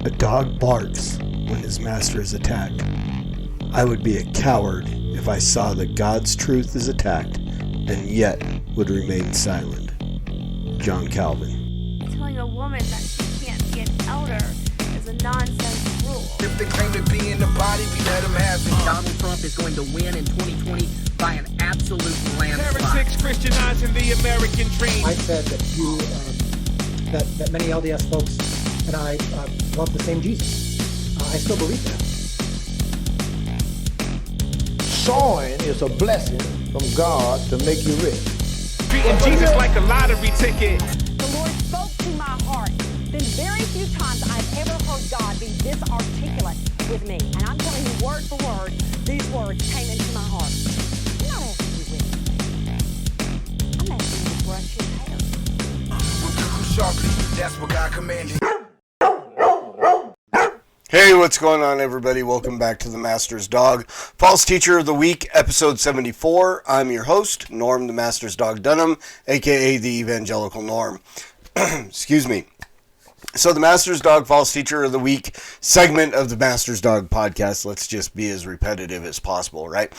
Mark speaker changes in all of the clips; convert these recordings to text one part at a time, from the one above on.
Speaker 1: A dog barks when his master is attacked. I would be a coward if I saw that God's truth is attacked and yet would remain silent. John Calvin.
Speaker 2: Telling a woman that she can't be an elder is a nonsense rule.
Speaker 3: If they claim to be in the body, we let them have it.
Speaker 4: Donald Trump is going to win in 2020 by an absolute landslide.
Speaker 3: Heretics Christianizing the American dream.
Speaker 5: I said that that many LDS folks and I love the same Jesus. I still believe that.
Speaker 6: Sowing is a blessing from God to make you rich.
Speaker 3: Treating Jesus like a lottery ticket.
Speaker 7: The Lord spoke to my heart. Been very few times I've ever heard God be this articulate with me. And I'm telling you word for word, these words came into my heart. I'm not asking you with me. I'm asking you to brush your hair.
Speaker 3: Sharply, that's what God commanded.
Speaker 1: Hey, what's going on, everybody? Welcome back to the Master's Dog False Teacher of the Week, episode 74. I'm your host, Norm the Master's Dog Dunham, aka the Evangelical Norm. Excuse me. So the Master's Dog False Teacher of the Week segment of the Master's Dog podcast, let's just be as repetitive as possible, right?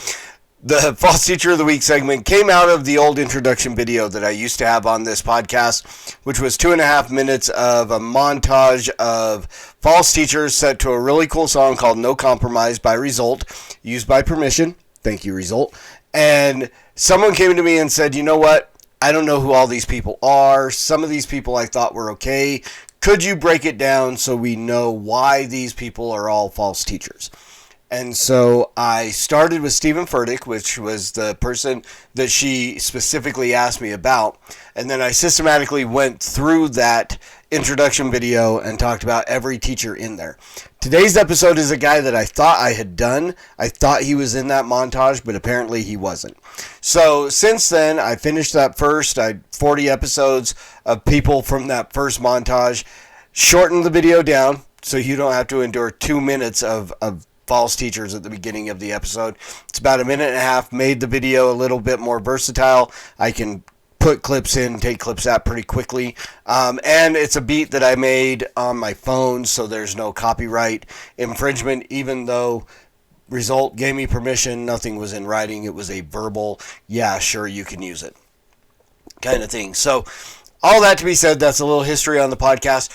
Speaker 1: The False Teacher of the Week segment came out of the old introduction video that I used to have on this podcast, which was 2.5 minutes of a montage of false teachers set to a really cool song called No Compromise by Result, used by permission. Thank you, Result. And someone came to me and said, you know what? I don't know who all these people are. Some of these people I thought were okay. Could you break it down so we know why these people are all false teachers? And so I started with Stephen Furtick, which was the person that she specifically asked me about. And then I systematically went through that introduction video and talked about every teacher in there. Today's episode is a guy that I thought I had done. I thought he was in that montage, but apparently he wasn't. So since then, I finished that first 40 episodes of people from that first montage, shortened the video down so you don't have to endure 2 minutes of false teachers at the beginning of the episode. It's about 1.5 minutes, made the video a little bit more versatile. I can put clips in, take clips out pretty quickly. And it's a beat that I made on my phone, so there's no copyright infringement, even though Result gave me permission. Nothing was in writing. It was a verbal, yeah, sure, you can use it kind of thing. So all that to be said, that's a little history on the podcast.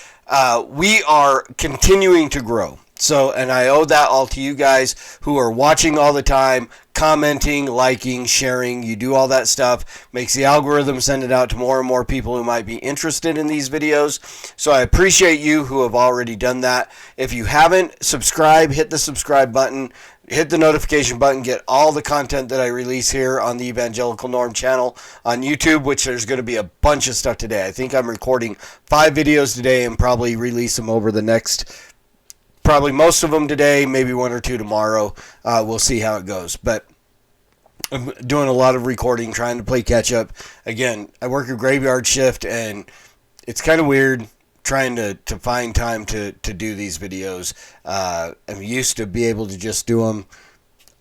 Speaker 1: We are continuing to grow. So, and I owe that all to you guys who are watching all the time, commenting, liking, sharing. You do all that stuff. Makes the algorithm send it out to more and more people who might be interested in these videos. So I appreciate you who have already done that. If you haven't, subscribe, hit the subscribe button, hit the notification button, get all the content that I release here on the Evangelical Norm channel on YouTube, which there's going to be a bunch of stuff today. I think I'm recording 5 videos today and probably release them over the next... Probably most of them today, maybe 1 or 2 tomorrow. We'll see how it goes. But I'm doing a lot of recording, trying to play catch up. Again, I work a graveyard shift, and it's kind of weird trying to find time to do these videos. I'm used to be able to just do them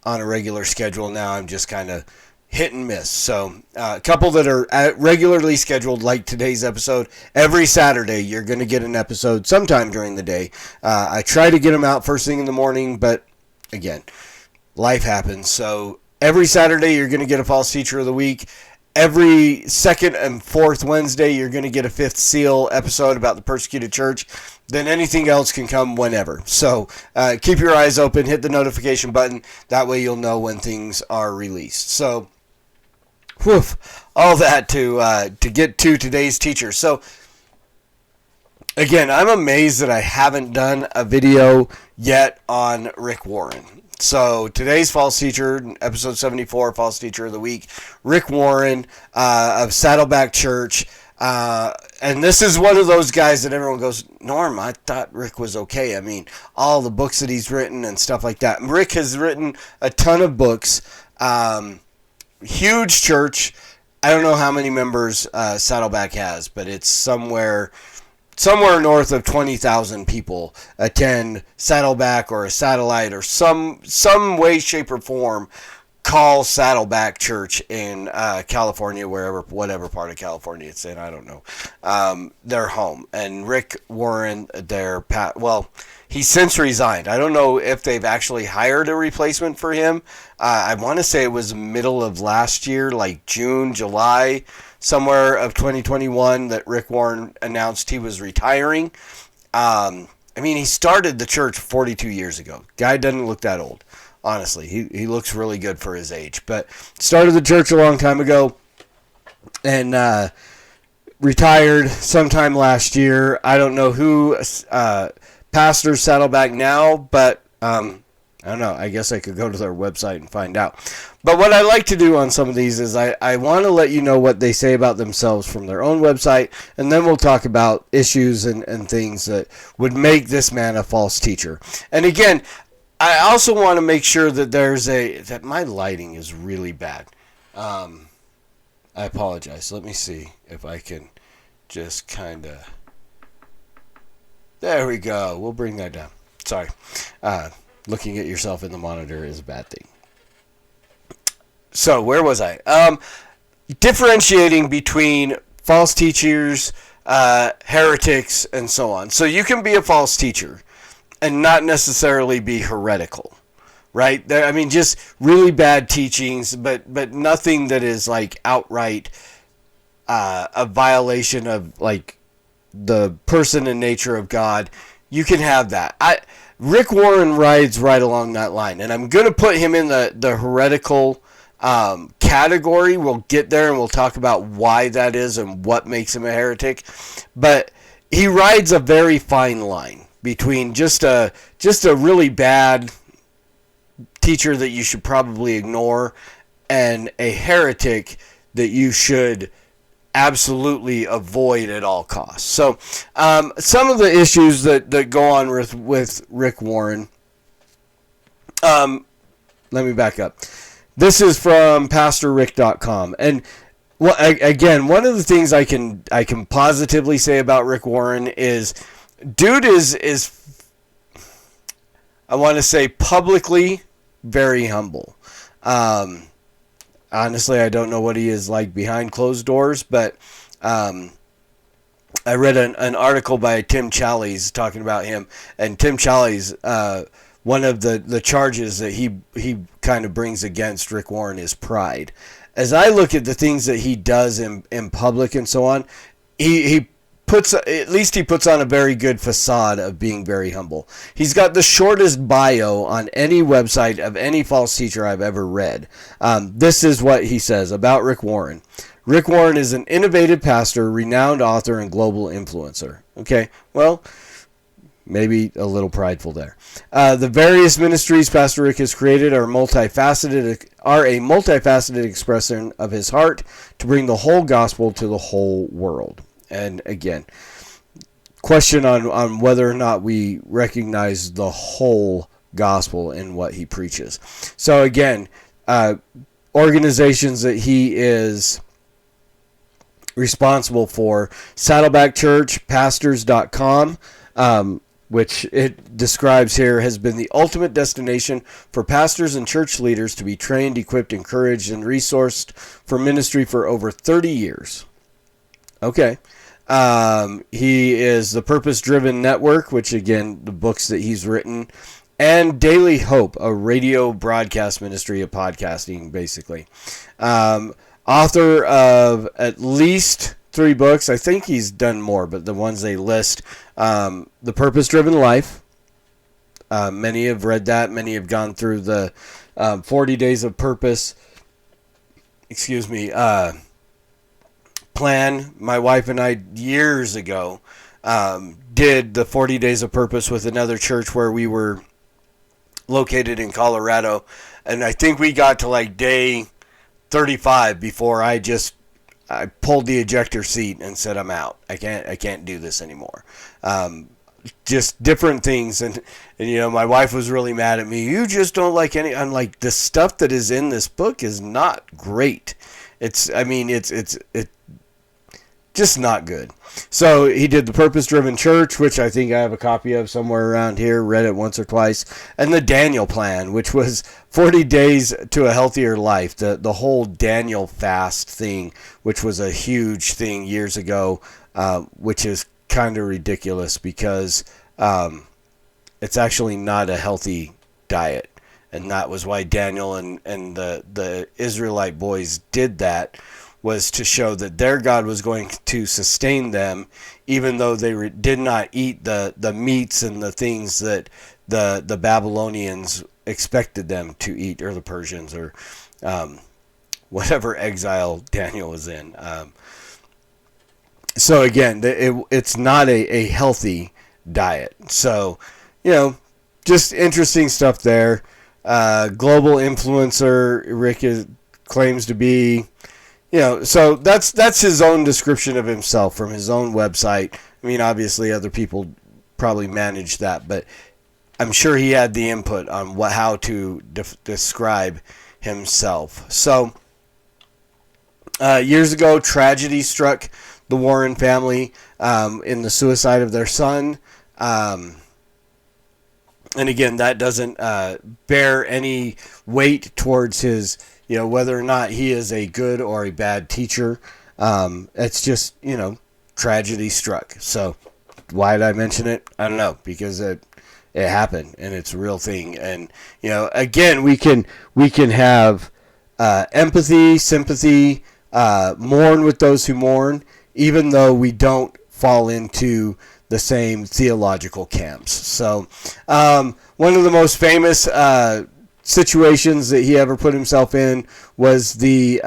Speaker 1: on a regular schedule. Now I'm just kind of hit and miss. So a couple that are regularly scheduled, like today's episode, every Saturday you're going to get an episode sometime during the day. I try to get them out first thing in the morning, but again, life happens. So every Saturday you're going to get a false teacher of the week. Every second and fourth Wednesday you're going to get a Fifth Seal episode about the persecuted church. Then anything else can come whenever. So keep your eyes open, hit the notification button. That way you'll know when things are released. So all that to get to today's teacher. So, again, I'm amazed that I haven't done a video yet on Rick Warren. So, today's false teacher, episode 74, false teacher of the week, Rick Warren of Saddleback Church. And this is one of those guys that everyone goes, Norm, I thought Rick was okay. I mean, all the books that he's written and stuff like that. Rick has written a ton of books. Huge church. I don't know how many members Saddleback has, but it's somewhere north of 20,000 people attend Saddleback or a satellite or some way, shape, or form call Saddleback Church in California, whatever part of California it's in, I don't know, their home. And Rick Warren, he's since resigned. I don't know if they've actually hired a replacement for him. I want to say it was middle of last year, like June, July, somewhere of 2021, that Rick Warren announced he was retiring. He started the church 42 years ago. Guy doesn't look that old. Honestly, he looks really good for his age. But started the church a long time ago and retired sometime last year. I don't know who pastors Saddleback now, but I don't know. I guess I could go to their website and find out. But what I like to do on some of these is I want to let you know what they say about themselves from their own website, and then we'll talk about issues and things that would make this man a false teacher. And again, I also want to make sure that that my lighting is really bad. I apologize. Let me see if I can just kind of... There we go. We'll bring that down. Sorry. Looking at yourself in the monitor is a bad thing. So, where was I? Differentiating between false teachers, heretics, and so on. So you can be a false teacher and not necessarily be heretical, right? Just really bad teachings, but nothing that is like outright a violation of like the person and nature of God. You can have that. Rick Warren rides right along that line, and I'm going to put him in the heretical category. We'll get there and we'll talk about why that is and what makes him a heretic. But he rides a very fine line between just a really bad teacher that you should probably ignore and a heretic that you should absolutely avoid at all costs. So some of the issues that go on with Rick Warren, let me back up. This is from PastorRick.com, and again, one of the things I can positively say about Rick Warren is, dude is I want to say publicly very humble. Honestly, I don't know what he is like behind closed doors, but I read an article by Tim Challies talking about him, and Tim Challies, one of the charges that he kind of brings against Rick Warren is pride. As I look at the things that he does in public and so on, he puts on a very good facade of being very humble. He's got the shortest bio on any website of any false teacher I've ever read. This is what he says about Rick Warren. Rick Warren is an innovative pastor, renowned author, and global influencer. Okay, well, maybe a little prideful there. The various ministries Pastor Rick has created are a multifaceted expression of his heart to bring the whole gospel to the whole world. And again, question on whether or not we recognize the whole gospel in what he preaches. So again, organizations that he is responsible for: Saddleback Church, pastors.com, which it describes here has been the ultimate destination for pastors and church leaders to be trained, equipped, encouraged, and resourced for ministry for over 30 years. Okay. He is the Purpose Driven Network, which again, the books that he's written, and Daily Hope, a radio broadcast ministry of podcasting, basically. Author of at least 3 books. I think he's done more, but the ones they list, The Purpose Driven Life. Many have read that. Many have gone through the 40 Days of Purpose. Plan. My wife and I, years ago, did the 40 Days of Purpose with another church where we were located in Colorado. And I think we got to like day 35 before I pulled the ejector seat and said, I'm out. I can't do this anymore. Just different things. And my wife was really mad at me. You just don't like any. I'm like, the stuff that is in this book is not great. just not good. So he did the Purpose Driven Church, which I think I have a copy of somewhere around here, read it once or twice, and the Daniel Plan, which was 40 days to a healthier life, the whole Daniel fast thing, which was a huge thing years ago, which is kind of ridiculous because it's actually not a healthy diet. And that was why Daniel and the Israelite boys did that, was to show that their God was going to sustain them, even though they did not eat the meats and the things that the Babylonians expected them to eat, or the Persians, or whatever exile Daniel was in. So again, it's not a healthy diet. So, just interesting stuff there. Global influencer, Rick claims to be. So that's his own description of himself from his own website. I mean, obviously other people probably managed that, but I'm sure he had the input on how to describe himself. So years ago, tragedy struck the Warren family in the suicide of their son. And again, that doesn't bear any weight towards his, whether or not he is a good or a bad teacher. It's just, tragedy struck. So why did I mention it? I don't know, because it happened and it's a real thing. And, again, we can have empathy, sympathy, mourn with those who mourn, even though we don't fall into the same theological camps. So one of the most famous situations that he ever put himself in was the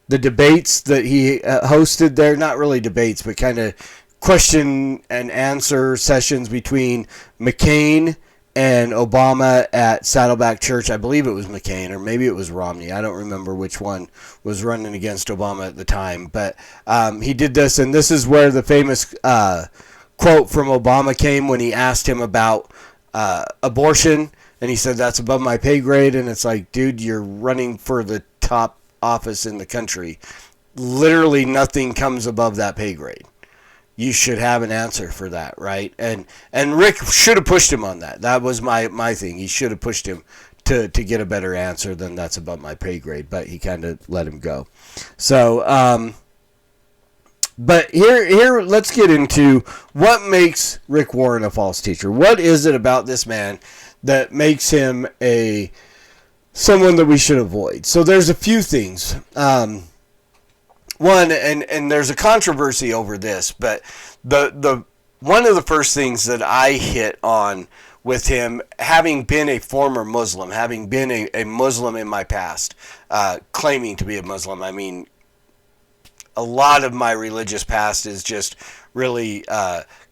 Speaker 1: debates that he hosted there. Not really debates, but kind of question and answer sessions between McCain and Obama at Saddleback Church. I believe it was McCain, or maybe it was Romney. I don't remember which one was running against Obama at the time. But he did this, and this is where the famous quote from Obama came when he asked him about abortion. And he said, that's above my pay grade. And it's like, dude, you're running for the top office in the country. Literally nothing comes above that pay grade. You should have an answer for that, right? And Rick should have pushed him on that. That was my thing. He should have pushed him to get a better answer than that's above my pay grade. But he kind of let him go. So, but here, let's get into what makes Rick Warren a false teacher. What is it about this man that makes him someone that we should avoid? So there's a few things. One, and there's a controversy over this, but the one of the first things that I hit on with him, having been a former Muslim, having been a Muslim in my past, claiming to be a Muslim, I mean, a lot of my religious past is just really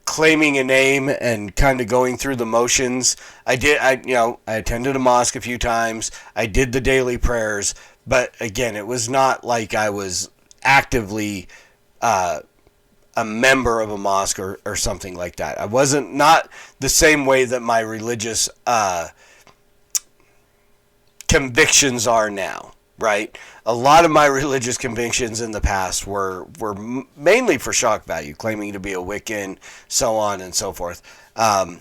Speaker 1: claiming a name and kind of going through the motions. I attended a mosque a few times. I did the daily prayers, but again, it was not like I was actively a member of a mosque or something like that. I wasn't, not the same way that my religious convictions are now, right? A lot of my religious convictions in the past were mainly for shock value, claiming to be a Wiccan, so on and so forth. But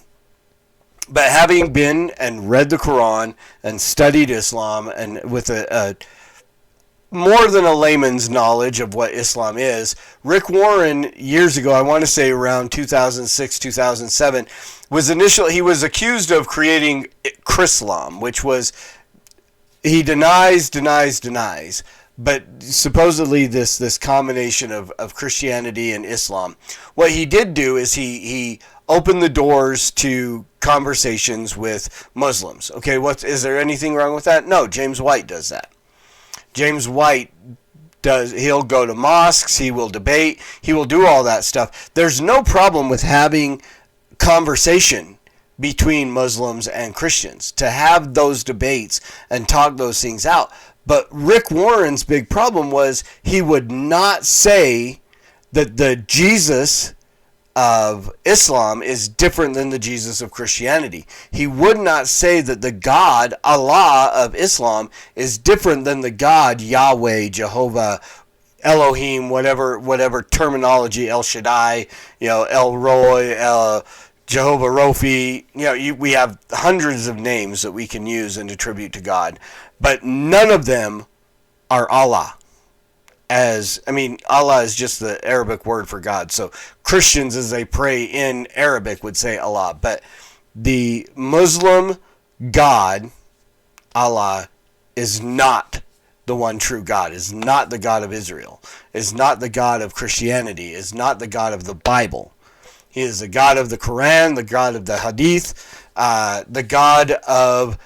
Speaker 1: having been and read the Quran and studied Islam, and with a more than a layman's knowledge of what Islam is, Rick Warren, years ago, I want to say around 2006, 2007, he was accused of creating Chrislam, which was, he denies, but supposedly this combination of Christianity and Islam. What he did do is he opened the doors to conversations with Muslims. Okay, is there anything wrong with that? No, James White does that. James White he'll go to mosques, he will debate, he will do all that stuff. There's no problem with having conversation between Muslims and Christians, to have those debates and talk those things out. But Rick Warren's big problem was he would not say that the Jesus of Islam is different than the Jesus of Christianity. He would not say that the God, Allah of Islam, is different than the God, Yahweh, Jehovah, Elohim, whatever terminology, El Shaddai, El Roy, Jehovah Rophi, we have hundreds of names that we can use and attribute to God, but none of them are Allah. Allah is just the Arabic word for God. So Christians, as they pray in Arabic, would say Allah. But the Muslim God, Allah, is not the one true God, is not the God of Israel, is not the God of Christianity, is not the God of the Bible. He is the God of the Quran, the God of the Hadith, the God of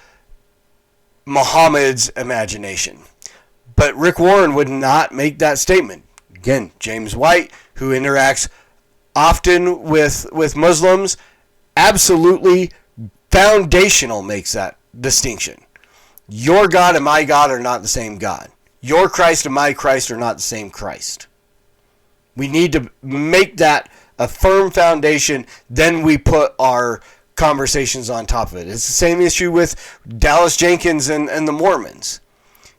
Speaker 1: Muhammad's imagination. But Rick Warren would not make that statement. Again, James White, who interacts often with Muslims, absolutely foundational makes that distinction. Your God and my God are not the same God. Your Christ and my Christ are not the same Christ. We need to make that a firm foundation, then we put our conversations on top of it. It's the same issue with Dallas Jenkins and the Mormons.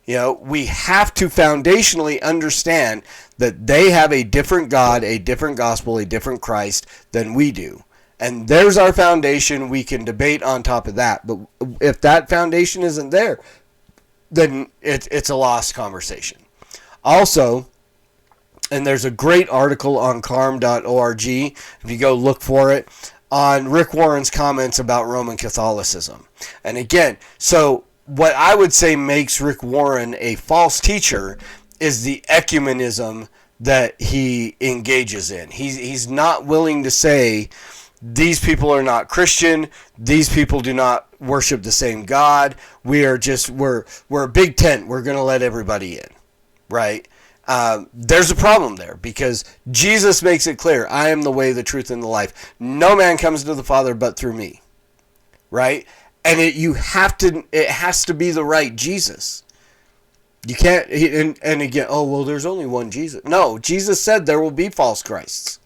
Speaker 1: We have to foundationally understand that they have a different God, a different gospel, a different Christ than we do. And there's our foundation. We can debate on top of that. But if that foundation isn't there, then it's a lost conversation. Also, and there's a great article on carm.org, if you go look for it, on Rick Warren's comments about Roman Catholicism. And again, so what I would say makes Rick Warren a false teacher is the ecumenism that he engages in. He's not willing to say, these people are not Christian, these people do not worship the same God, we're a big tent, we're going to let everybody in, right? There's a problem there, because Jesus makes it clear, I am the way, the truth, and the life. No man comes to the Father but through me, right? And it has to be the right Jesus. You can't, and again, there's only one Jesus. No, Jesus said there will be false Christs.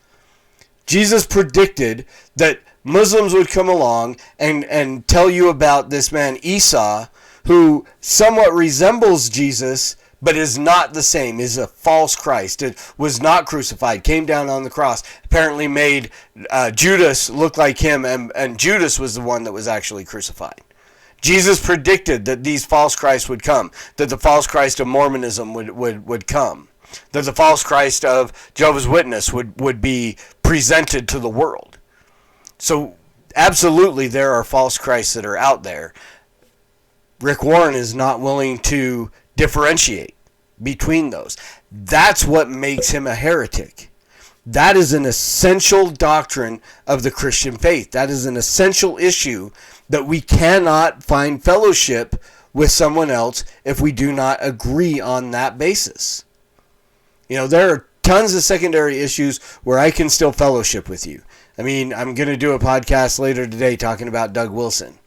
Speaker 1: Jesus predicted that Muslims would come along and tell you about this man Esau, who somewhat resembles Jesus, but is not the same, is a false Christ. It was not crucified, came down on the cross, apparently made Judas look like him, and Judas was the one that was actually crucified. Jesus predicted that these false Christs would come, that the false Christ of Mormonism would come, that the false Christ of Jehovah's Witness would be presented to the world. So absolutely there are false Christs that are out there. Rick Warren is not willing to differentiate between those. That's what makes him a heretic. That is an essential doctrine of the Christian faith. That is an essential issue that we cannot find fellowship with someone else if we do not agree on that basis. There are tons of secondary issues where I can still fellowship with you. I'm going to do a podcast later today talking about Doug Wilson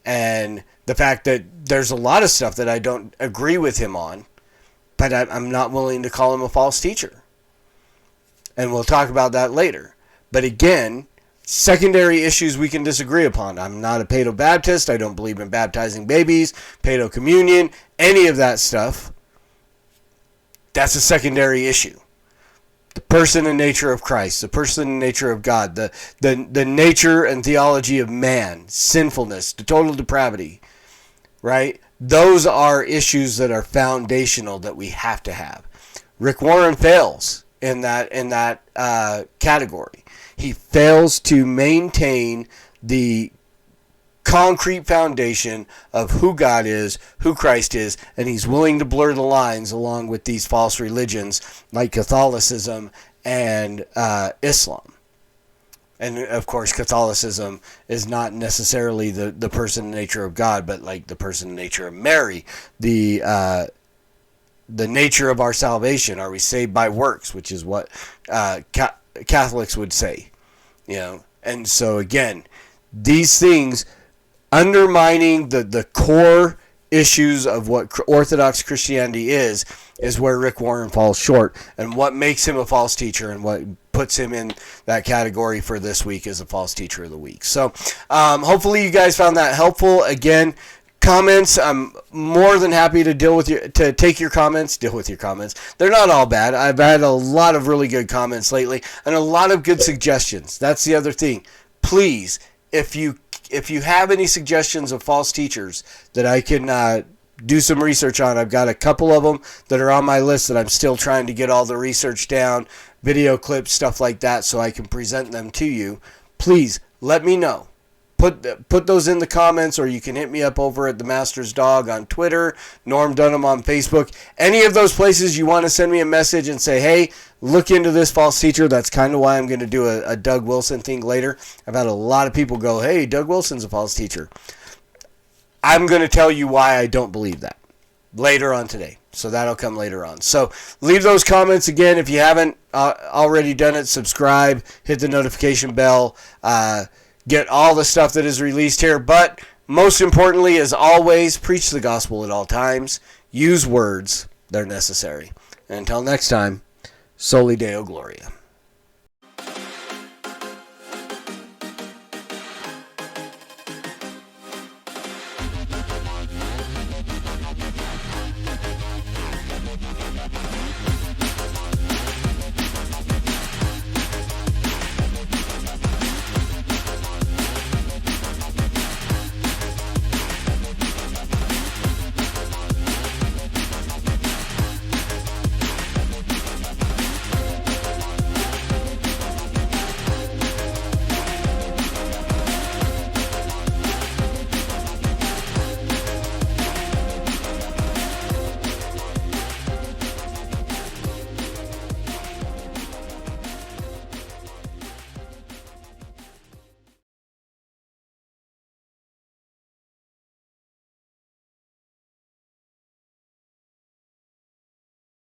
Speaker 1: and the fact that there's a lot of stuff that I don't agree with him on, but I'm not willing to call him a false teacher. And we'll talk about that later. But again, secondary issues we can disagree upon. I'm not a Paedo-Baptist. I don't believe in baptizing babies, Paedo-communion, any of that stuff. That's a secondary issue. The person and nature of Christ, the person and nature of God, the nature and theology of man, sinfulness, the total depravity, right? Those are issues that are foundational that we have to have. Rick Warren fails in that category. He fails to maintain the concrete foundation of who God is, who Christ is, and he's willing to blur the lines along with these false religions like Catholicism and Islam. And of course, Catholicism is not necessarily the person and nature of God, but like the person and nature of Mary, the nature of our salvation. Are we saved by works? Which is what Catholics would say, And so again, these things undermining the core issues of what Orthodox Christianity is where Rick Warren falls short, and what makes him a false teacher, and what puts him in that category for this week as a false teacher of the week. So hopefully you guys found that helpful. Again, comments, I'm more than happy to take your comments. Deal with your comments. They're not all bad. I've had a lot of really good comments lately and a lot of good suggestions. That's the other thing. Please, if you have any suggestions of false teachers that I can do some research on, I've got a couple of them that are on my list that I'm still trying to get all the research down, video clips, stuff like that, so I can present them to you. Please let me know. Put those in the comments, or you can hit me up over at the Master's Dog on Twitter, Norm Dunham on Facebook. Any of those places you want to send me a message and say, hey, look into this false teacher. That's kind of why I'm going to do a Doug Wilson thing later. I've had a lot of people go, hey, Doug Wilson's a false teacher. I'm going to tell you why I don't believe that later on today. So that'll come later on. So leave those comments again. If you haven't already done it, subscribe, hit the notification bell, get all the stuff that is released here. But most importantly, as always, preach the gospel at all times. Use words. They're necessary. And until next time, Soli Deo Gloria.